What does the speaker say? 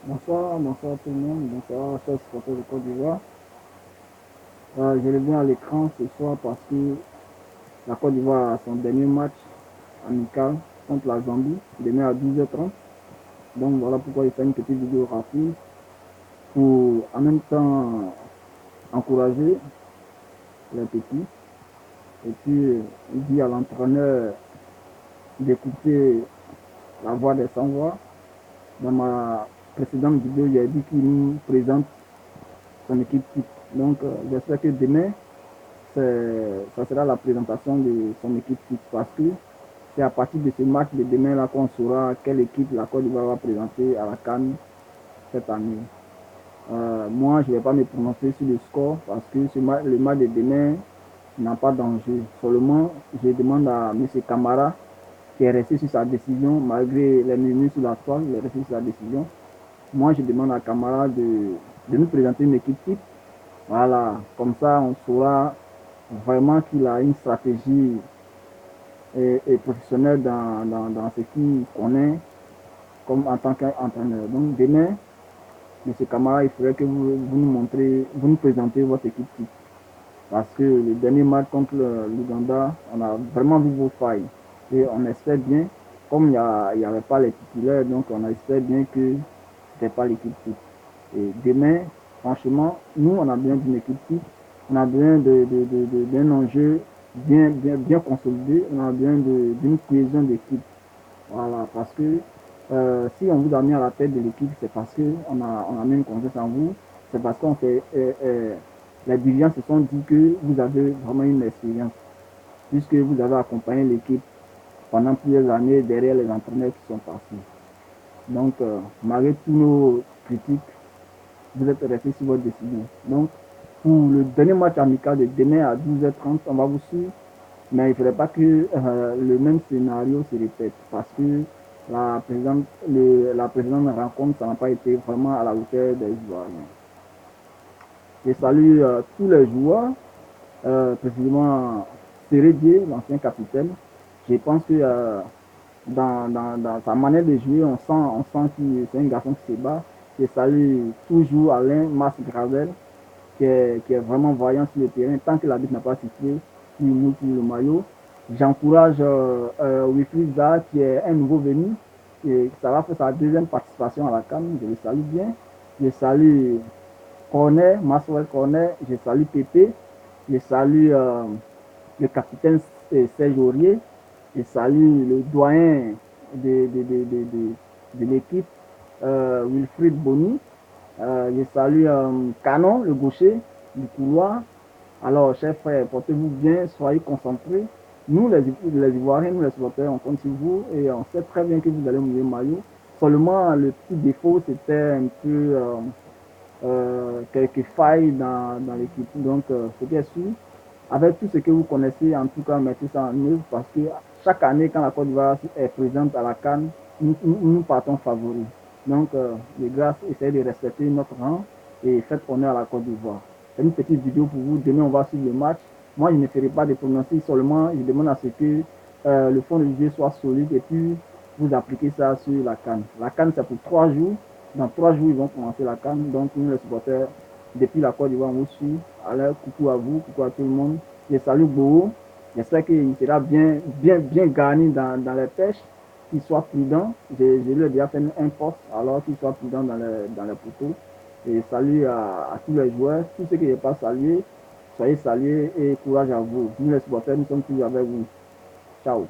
Bonsoir tout le monde, bonsoir chers supporters de Côte d'Ivoire. Je reviens à l'écran ce soir parce que la Côte d'Ivoire a son dernier match amical contre la Zambie, demain à 12h30. Donc voilà pourquoi je fais une petite vidéo rapide pour en même temps encourager les petits et puis dire à l'entraîneur d'écouter la voix des sans-voix. Dans ma précédente vidéo, j'ai dit qu'il nous présente son équipe type. Donc j'espère que demain, ça sera la présentation de son équipe type parce que c'est à partir de ce match de demain là qu'on saura quelle équipe la Côte d'Ivoire va présenter à la CAN cette année. Moi, je ne vais pas me prononcer sur le score parce que le match de demain n'a pas d'enjeu. Seulement, je demande à M. Camara, qui est resté sur sa décision, malgré les menus sur la toile, il est resté sur sa décision. Moi, je demande à Camara de nous présenter une équipe type. Voilà, comme ça, on saura vraiment qu'il a une stratégie et professionnelle dans ce qu'il connaît comme en tant qu'entraîneur. Donc, demain, M. Camara, il faudrait que vous nous présentez votre équipe type. Parce que le dernier match contre l'Ouganda, on a vraiment vu vos failles. Et on espère bien, comme il n'y avait pas les titulaires, donc on espère bien que ce n'était pas l'équipe type. Et demain, franchement, nous, on a besoin d'une équipe type. On a besoin d'un enjeu bien consolidé. On a besoin d'une cohésion d'équipe. Voilà, parce que si on vous a mis à la tête de l'équipe, c'est parce qu'on a mis une confiance en vous. C'est parce qu'on fait. Les dirigeants se sont dit que vous avez vraiment une expérience, puisque vous avez accompagné l'équipe pendant plusieurs années derrière les entraîneurs qui sont passés. Donc, malgré tous nos critiques, vous êtes resté sur votre décision. Donc, pour le dernier match amical de demain à 12h30, on va vous suivre. Mais il ne faudrait pas que le même scénario se répète parce que la précédente rencontre, ça n'a pas été vraiment à la hauteur des Ivoiriens. Je salue tous les joueurs, précisément Sérédier, l'ancien capitaine. Je pense que dans sa manière de jouer, on sent que c'est un garçon qui se bat. Je salue toujours Alain Mas-Gravel, qui est vraiment voyant sur le terrain. Tant que l'arbitre n'a pas sifflé, il nous pour le maillot. J'encourage Wilfried Zaha, qui est un nouveau venu, et ça va faire sa deuxième participation à la CAN. Je le salue bien. Je salue Cornet, Maxwell Cornet, je salue Pépé, je salue le capitaine Serge Aurier, je salue le doyen de l'équipe, Wilfried Bony, je salue Canon, le gaucher du couloir. Alors, chers frères, portez-vous bien, soyez concentrés. Nous, les Ivoiriens, nous les supporters, on compte sur vous et on sait très bien que vous allez mouiller le maillot. Seulement, le petit défaut, c'était un peu quelques failles dans l'équipe. Donc, ce qui est sûr, avec tout ce que vous connaissez, en tout cas, mettez ça en œuvre parce que chaque année, quand la Côte d'Ivoire est présente à la CAN, nous partons favoris. Donc, de grâce, essayez de respecter notre rang et faites honneur à la Côte d'Ivoire. C'est une petite vidéo pour vous. Demain, on va suivre le match. Moi, je ne ferai pas de pronostics, seulement je demande à ce que le fond de jeu soit solide et puis vous appliquez ça sur la CAN. La CAN, c'est pour 3 jours. Dans 3 jours, ils vont commencer la CAN. Donc, nous, les supporters, depuis la Côte d'Ivoire, on vous suit. Alors, coucou à vous, coucou à tout le monde. Je salue Boho. J'espère qu'il sera bien garni dans les pêches, qu'il soit prudent. Je lui ai déjà fait un poste, alors qu'il soit prudent dans les poteaux. Et salut à tous les joueurs, tous ceux qui n'ont pas salué, soyez salués et courage à vous. Nous les supporters, nous sommes toujours avec vous. Ciao.